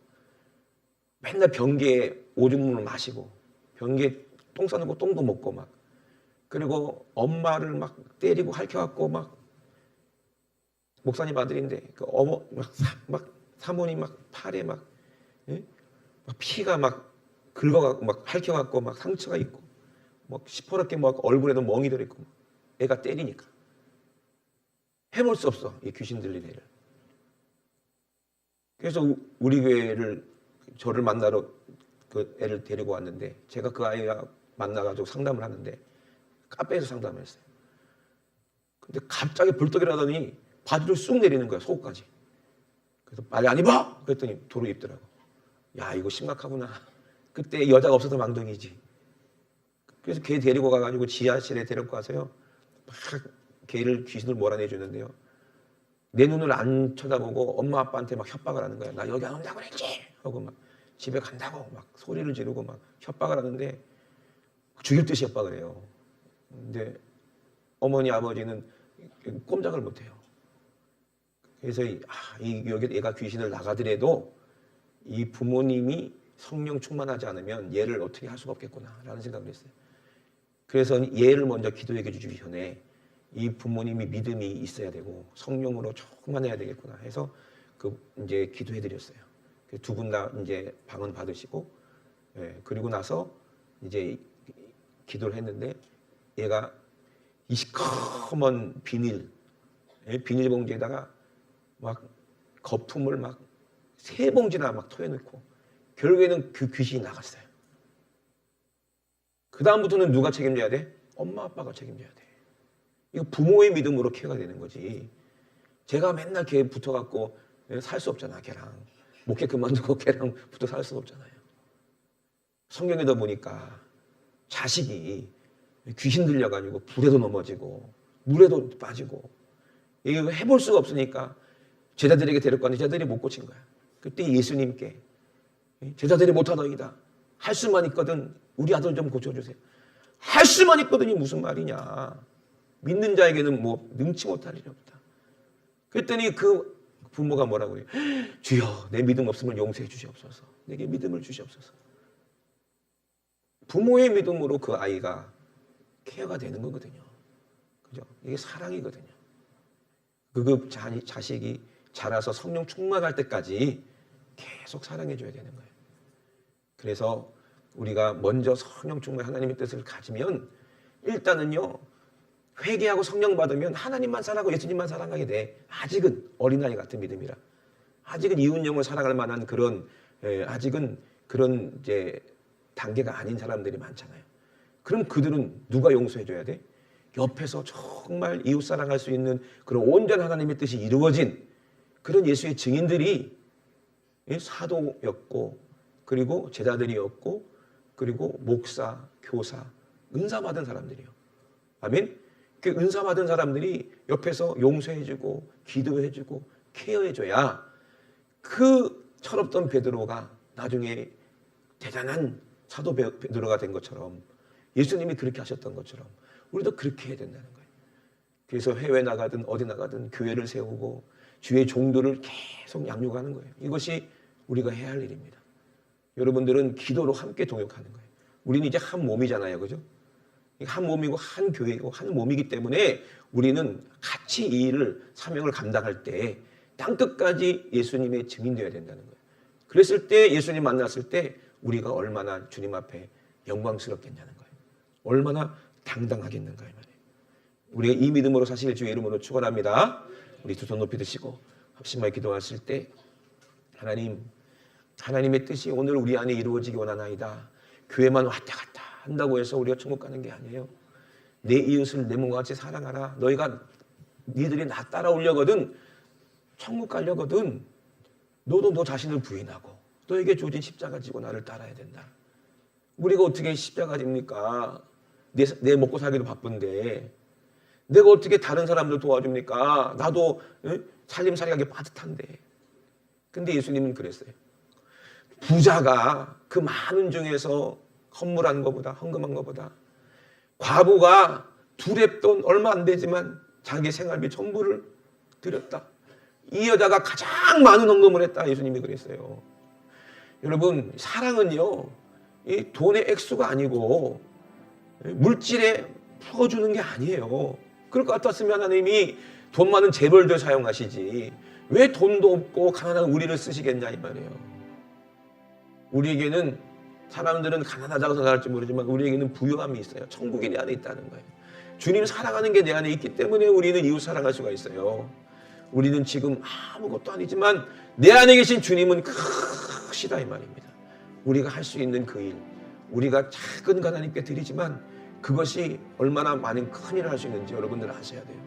맨날 변기에 오줌을 마시고 변기에 똥 싸는 거 똥도 먹고 막 그리고 엄마를 막 때리고 핥혀갖고 막 목사님 아들인데 그 어머 막 사모님 막 팔에 막, 예? 막 피가 막 긁어갖고 막 핥혀갖고 막 상처가 있고 막 시퍼렇게 막 얼굴에도 멍이 들어 있고 애가 때리니까 해볼 수 없어 이 귀신 들린 애를. 그래서 우리 교회를 저를 만나러 그 애를 데리고 왔는데 제가 그 아이가 만나가지고 상담을 하는데 카페에서 상담을 했어요. 근데 갑자기 벌떡이라더니 바지를 쑥 내리는 거야 속옷까지. 그래서 빨리 안 입어! 그랬더니 도로 입더라고. 야 이거 심각하구나. 그때 여자가 없어서 망정이지. 그래서 걔 데리고 가가지고 지하실에 데리고 가서요 막 걔를 귀신을 몰아내주는데요 내 눈을 안 쳐다보고 엄마 아빠한테 막 협박을 하는 거야. 나 여기 안 온다고 그랬지 하고 막 집에 간다고 막 소리를 지르고 막 협박을 하는데 죽일 듯이 협박을 해요. 근데 어머니 아버지는 꼼짝을 못해요. 그래서 여기 얘가 귀신을 나가더라도 이 부모님이 성령 충만하지 않으면 얘를 어떻게 할 수가 없겠구나 라는 생각을 했어요. 그래서 얘를 먼저 기도해 주기 전에 이 부모님이 믿음이 있어야 되고 성령으로 충만해야 되겠구나 해서 이제 기도해 드렸어요. 두 분 다 이제 방언 받으시고 그리고 나서 이제 기도를 했는데 얘가 이 시커먼 비닐봉지에다가 막 거품을 막 3봉지나 막 토해놓고 결국에는 그 귀신이 나갔어요. 그 다음부터는 누가 책임져야 돼? 엄마 아빠가 책임져야 돼. 이거 부모의 믿음으로 케어가 되는 거지. 제가 맨날 걔 붙어갖고 살 수 없잖아. 걔랑 목회 그만두고 걔랑 붙어 살 수 없잖아요. 성경에도 보니까 자식이 귀신 들려가지고 불에도 넘어지고 물에도 빠지고 이거 해볼 수가 없으니까 제자들에게 데리고 왔는데 제자들이 못 고친 거야. 그때 예수님께 제자들이 못하더이다. 할 수만 있거든 우리 아들 좀 고쳐주세요. 할 수만 있거든이 무슨 말이냐. 믿는 자에게는 뭐 능치 못할 일이 없다. 그랬더니 그 부모가 뭐라고 해요? 주여 내 믿음 없으면 용서해 주시옵소서. 내게 믿음을 주시옵소서. 부모의 믿음으로 그 아이가 케어가 되는 거거든요. 그죠? 이게 사랑이거든요. 그 자식이 자라서 성령 충만할 때까지 계속 사랑해줘야 되는 거예요. 그래서 우리가 먼저 성령 충만 하나님의 뜻을 가지면 일단은요 회개하고 성령 받으면 하나님만 사랑하고 예수님만 사랑하게 돼. 아직은 어린아이 같은 믿음이라. 아직은 이웃 영을 사랑할 만한 아직은 그런 이제 단계가 아닌 사람들이 많잖아요. 그럼 그들은 누가 용서해줘야 돼? 옆에서 정말 이웃 사랑할 수 있는 그런 온전한 하나님의 뜻이 이루어진 그런 예수의 증인들이 사도였고 그리고 제자들이었고 그리고 목사, 교사, 은사 받은 사람들이요. 아멘? 그 은사 받은 사람들이 옆에서 용서해주고 기도해주고 케어해줘야 그 철없던 베드로가 나중에 대단한 사도 베드로가 된 것처럼 예수님이 그렇게 하셨던 것처럼 우리도 그렇게 해야 된다는 거예요. 그래서 해외 나가든 어디 나가든 교회를 세우고 주의 종들을 계속 양육하는 거예요. 이것이 우리가 해야 할 일입니다. 여러분들은 기도로 함께 동역하는 거예요. 우리는 이제 한 몸이잖아요. 그죠? 한 몸이고 한 교회이고 한 몸이기 때문에 우리는 같이 이 일을 사명을 감당할 때 땅끝까지 예수님의 증인 되어야 된다는 거예요. 그랬을 때 예수님 만났을 때 우리가 얼마나 주님 앞에 영광스럽겠냐는 거예요. 얼마나 당당하겠는가 이 말이에요. 우리가 이 믿음으로 사실 주의 이름으로 축원합니다. 우리 두 손 높이 드시고 합심하게 기도하실 때 하나님의 뜻이 오늘 우리 안에 이루어지기 원하나이다. 교회만 왔다 갔다 한다고 해서 우리가 천국 가는 게 아니에요. 내 이웃을 내 몸과 같이 사랑하라. 니들이 나 따라오려거든 천국 가려거든 너도 너 자신을 부인하고 너에게 주어진 십자가 지고 나를 따라야 된다. 우리가 어떻게 십자가 집니까? 내 먹고 살기도 바쁜데 내가 어떻게 다른 사람들 도와줍니까? 나도 살림살이하기 빠듯한데. 근데 예수님은 그랬어요. 부자가 그 많은 중에서 헌물한 것보다, 헌금한 것보다, 과부가 두랩돈 얼마 안 되지만 자기 생활비 전부를 드렸다. 이 여자가 가장 많은 헌금을 했다. 예수님이 그랬어요. 여러분, 사랑은요, 이 돈의 액수가 아니고 물질에 풀어주는 게 아니에요. 그럴 것 같았으면 하나님이 돈 많은 재벌들 사용하시지 왜 돈도 없고 가난한 우리를 쓰시겠냐 이 말이에요. 우리에게는, 사람들은 가난하다고 생각할지 모르지만 우리에게는 부유함이 있어요. 천국이 내 안에 있다는 거예요. 주님 사랑하는 게 내 안에 있기 때문에 우리는 이웃 사랑할 수가 있어요. 우리는 지금 아무것도 아니지만 내 안에 계신 주님은 크시다 이 말입니다. 우리가 할 수 있는 그 일, 우리가 작은 것 하나님께 드리지만 그것이 얼마나 많은 큰 일을 할 수 있는지 여러분들 아셔야 돼요.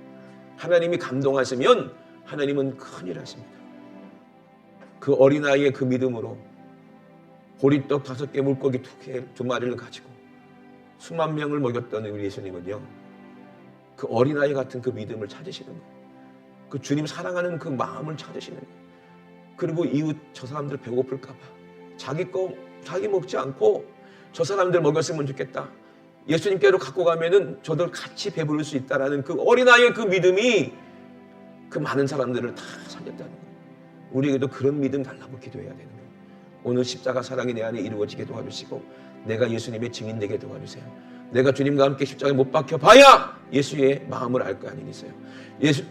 하나님이 감동하시면 하나님은 큰 일을 하십니다. 그 어린아이의 그 믿음으로 보리떡 5개, 물고기 2개, 2마리를 가지고 수만 명을 먹였던 우리 예수님은요, 그 어린아이 같은 그 믿음을 찾으시는 거예요. 그 주님 사랑하는 그 마음을 찾으시는 거예요. 그리고 이웃 저 사람들 배고플까 봐 자기 먹지 않고 저 사람들 먹였으면 좋겠다. 예수님께로 갖고 가면은 저들 같이 배부를 수 있다라는 그 어린아이의 그 믿음이 그 많은 사람들을 다 살렸다는 거예요. 우리에게도 그런 믿음 달라고 기도해야 되는 거예요. 오늘 십자가 사랑이 내 안에 이루어지게 도와주시고 내가 예수님의 증인 되게 도와주세요. 내가 주님과 함께 십자가에 못 박혀 봐야 예수의 마음을 알 거 아니겠어요.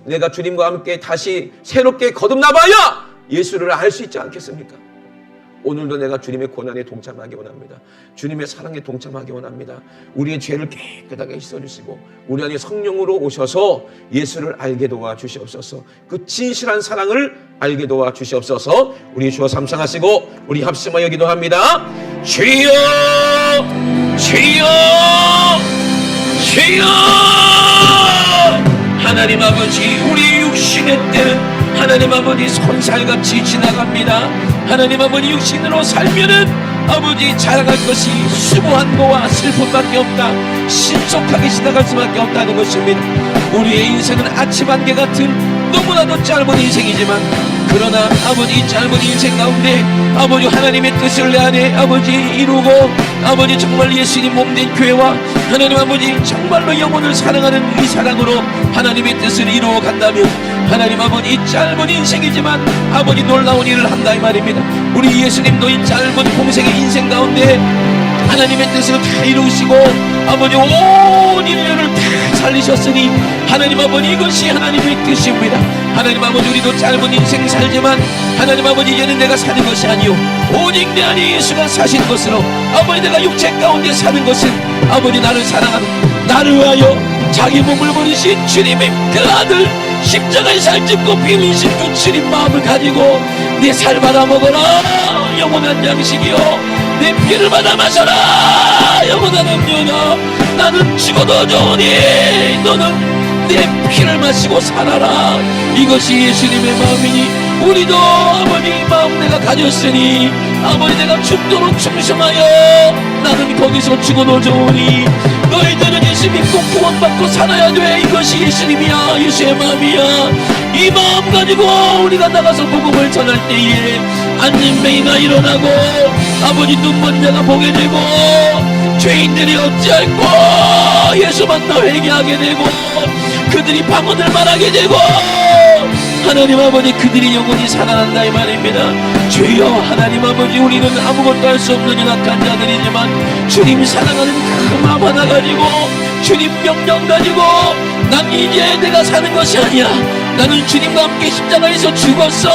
내가 주님과 함께 다시 새롭게 거듭나봐야 예수를 알 수 있지 않겠습니까? 오늘도 내가 주님의 고난에 동참하기 원합니다. 주님의 사랑에 동참하기 원합니다. 우리의 죄를 깨끗하게 씻어주시고 우리 안에 성령으로 오셔서 예수를 알게 도와주시옵소서. 그 진실한 사랑을 알게 도와주시옵소서. 우리 주여 삼창하시고 우리 합심하여 기도합니다. 주여, 주여, 주여. 하나님 아버지, 우리 육신의 때는 하나님 아버지 손살같이 지나갑니다. 하나님 아버지, 육신으로 살면은 아버지 자랑할 것이 수고한 거와 슬픔밖에 없다. 신속하게 지나갈 수밖에 없다는 것입니다. 우리의 인생은 아침 안개 같은 너무나도 짧은 인생이지만, 그러나 아버지 이 짧은 인생 가운데 아버지 하나님의 뜻을 내 안에 아버지 이루고 아버지 정말 예수님 몸된 교회와 하나님 아버지 정말로 영혼을 사랑하는 이 사랑으로 하나님의 뜻을 이루어 간다면 하나님 아버지 이 짧은 인생이지만 아버지 놀라운 일을 한다 이 말입니다. 우리 예수님도 이 짧은 공생의 인생 가운데 하나님의 뜻을 다 이루시고 아버지 온 인류를 다 살리셨으니 하나님 아버지 이것이 하나님의 뜻입니다. 하나님 아버지 우리도 짧은 인생 살지만 하나님 아버지 이제는 내가 사는 것이 아니요 오직 내 안에 예수가 사신 것으로 아버지 내가 육체 가운데 사는 것은 아버지 나를 사랑하는 나를 위하여 자기 몸을 버리신 주님의 그 아들 십자가에 살집고 비밀신 그 주님 마음을 가지고 내 살 받아 먹어라 영원한 양식이요 내 피를 받아 마셔라 영원한 음료다. 나는 죽어도 좋으니 너는 내 피를 마시고 살아라. 이것이 예수님의 마음이니 우리도 아버지 마음 내가 가졌으니 아버지 내가 죽도록 충성하여 나는 거기서 죽어도 좋으니 너희들은 예수 믿고 구원받고 살아야 돼. 이것이 예수님이야. 예수의 마음이야. 이 마음 가지고 우리가 나가서 복음을 전할 때에 안진뱅이가 일어나고 아버지 눈먼 자가 보게 되고 죄인들이 어찌할꼬 예수 만나 회개하게 되고 그들이 방언을 말하게 되고 하나님 아버지 그들이 영원히 살아난다 이 말입니다. 주여 하나님 아버지 우리는 아무것도 할 수 없는 연약한 자들이지만 주님 사랑하는 그 마음 하나 가지고 주님 명령 가지고 난 이제 내가 사는 것이 아니야. 나는 주님과 함께 십자가에서 죽었어.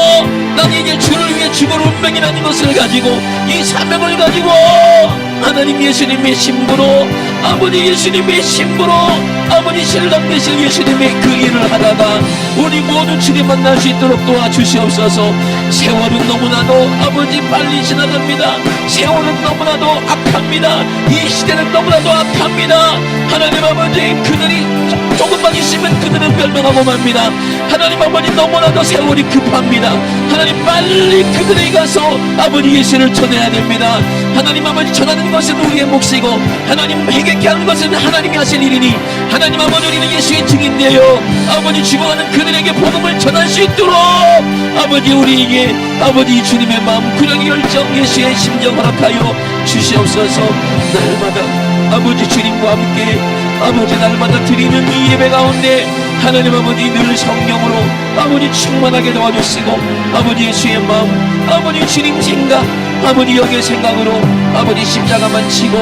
난 이제 주를 위해 죽을 운명이라는 것을 가지고 이 사명을 가지고 하나님 예수님의 신부로 아버지 예수님의 신부로 아버지 신랑 되실 예수님의 그 일을 하다가 우리 모두 주님 만날 수 있도록 도와주시옵소서. 세월은 너무나도 아버지 빨리 지나갑니다. 세월은 너무나도 악합니다. 이 시대는 너무나도 악합니다. 하나님 아버지 그들이 조금만 있으면 그들은 멸망하고 맙니다. 하나님 아버지 너무나도 세월이 급합니다. 하나님 빨리 그들에게 가서 아버지 예수를 전해야 됩니다. 하나님 아버지 전하는 하는 것은 우리의 몫이고 하나님 회개케 하는 것은 하나님이 하실 일이니 하나님 아버지 우리는 예수의 증인되어 아버지 죽어가는 그들에게 복음을 전할 수 있도록 아버지 우리에게 아버지 주님의 마음 구령의 결정 예수의 심정 허락하여 주시옵소서. 날마다 아버지 주님과 함께 아버지 날마다 드리는 이 예배 가운데 하나님 아버지 늘 성령으로 아버지 충만하게 도와주시고 아버지 예수의 마음 아버지 주님 생각 아버지 영의 생각으로 아버지 십자가만 치고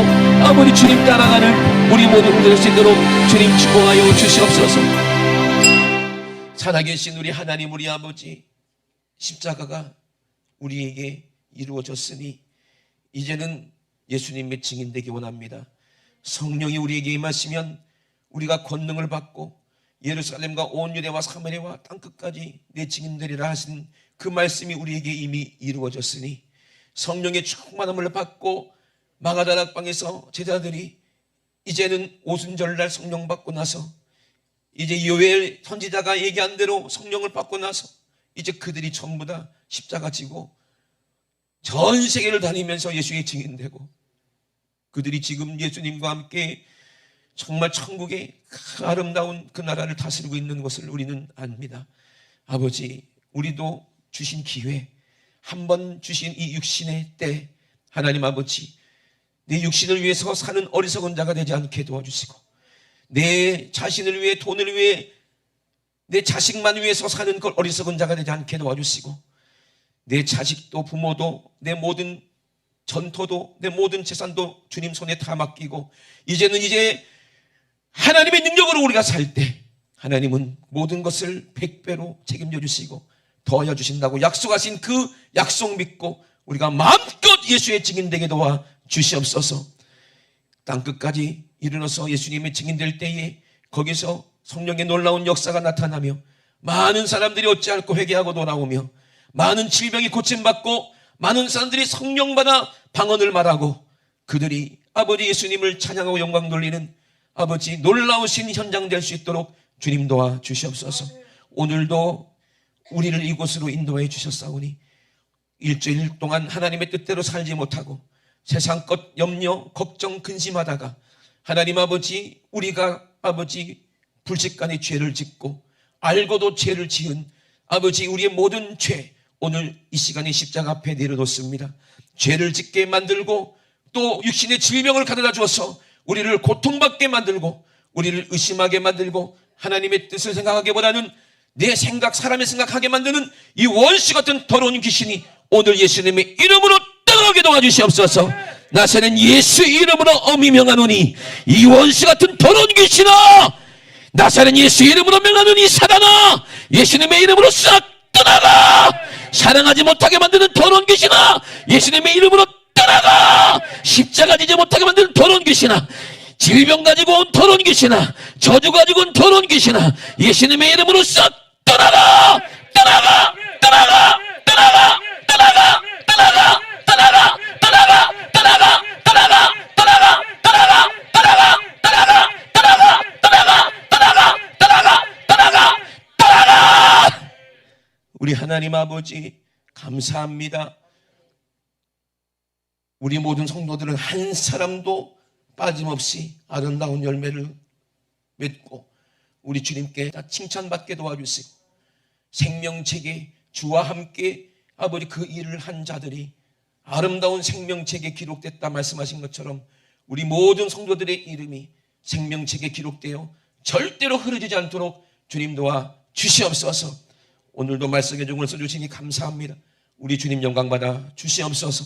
아버지 주님 따라가는 우리 모두를 될 수 있도록 주님 축복하여 주시옵소서. 살아계신 우리 하나님 우리 아버지 십자가가 우리에게 이루어졌으니 이제는 예수님의 증인되기 원합니다. 성령이 우리에게 임하시면 우리가 권능을 받고 예루살렘과 온 유대와 사마리아와 땅끝까지 내 증인되리라 하신 그 말씀이 우리에게 이미 이루어졌으니 성령의 충만함을 받고 마가다락방에서 제자들이 이제는 오순절날 성령 받고 나서 이제 요엘 선지자가 얘기한 대로 성령을 받고 나서 이제 그들이 전부 다 십자가 지고 전 세계를 다니면서 예수의 증인되고 그들이 지금 예수님과 함께 정말 천국의 그 아름다운 그 나라를 다스리고 있는 것을 우리는 압니다. 아버지 우리도 주신 기회 한 번 주신 이 육신의 때 하나님 아버지 내 육신을 위해서 사는 어리석은 자가 되지 않게 도와주시고 내 자신을 위해 돈을 위해 내 자식만 위해서 사는 걸 어리석은 자가 되지 않게 도와주시고 내 자식도 부모도 내 모든 전토도 내 모든 재산도 주님 손에 다 맡기고 이제는 하나님의 능력으로 우리가 살 때 하나님은 모든 것을 100배로 책임져 주시고 더하여 주신다고 약속하신 그 약속 믿고 우리가 마음껏 예수의 증인되게 도와 주시옵소서. 땅끝까지 이르러서 예수님의 증인될 때에 거기서 성령의 놀라운 역사가 나타나며 많은 사람들이 어찌할꼬 회개하고 돌아오며 많은 질병이 고침받고 많은 사람들이 성령받아 방언을 말하고 그들이 아버지 예수님을 찬양하고 영광 돌리는 아버지 놀라우신 현장 될 수 있도록 주님 도와 주시옵소서. 오늘도 우리를 이곳으로 인도해 주셨사오니 일주일 동안 하나님의 뜻대로 살지 못하고 세상 것 염려 걱정 근심하다가 하나님 아버지 우리가 아버지 불식간에 죄를 짓고 알고도 죄를 지은 아버지 우리의 모든 죄 오늘 이 시간에 십자가 앞에 내려놓습니다. 죄를 짓게 만들고 또 육신의 질병을 가져다 주어서 우리를 고통받게 만들고 우리를 의심하게 만들고 하나님의 뜻을 생각하기보다는 내 생각 사람의 생각하게 만드는 이 원수 같은 더러운 귀신이 오늘 예수님의 이름으로 떠나게 도와주시옵소서. 나서는 예수 이름으로 엄히 명하노니 이 원수 같은 더러운 귀신아 나사렛 예수 이름으로 명하노니 사단아 예수님의 이름으로 싹 떠나가. 사랑하지 못하게 만드는 더러운 귀신아 예수님의 이름으로 떠나가. 십자가 지지 못하게 만드는 더러운 귀신아 질병 가지고 온 더러운 귀신아 저주 가지고 온 더러운 귀신아 예수님의 이름으로 싹 떠나가. 떠나가 떠나가 떠나가 떠나가 떠나가 떠나가 떠나가 떠나가 떠나가 떠나가 떠나가 떠나가 떠나가 떠나가 떠나가 떠나가 떠나가 떠나가 떠나가. 우리 하나님 아버지 감사합니다. 우리 모든 성도들은 한 사람도 빠짐없이 아름다운 열매를 맺고 우리 주님께 다 칭찬받게 도와주시고 생명책에 주와 함께 아버지 그 일을 한 자들이 아름다운 생명책에 기록됐다 말씀하신 것처럼 우리 모든 성도들의 이름이 생명책에 기록되어 절대로 흐려지지 않도록 주님 도와 주시옵소서. 오늘도 말씀의 종을 써주시니 감사합니다. 우리 주님 영광받아 주시옵소서.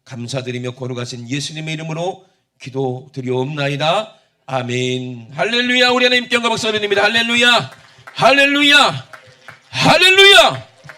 감사드리며 거룩하신 예수님의 이름으로 기도드리옵나이다. 아멘. 할렐루야. 우리 하나님께 영광 박수 드립니다. 할렐루야. 할렐루야. 할렐루야.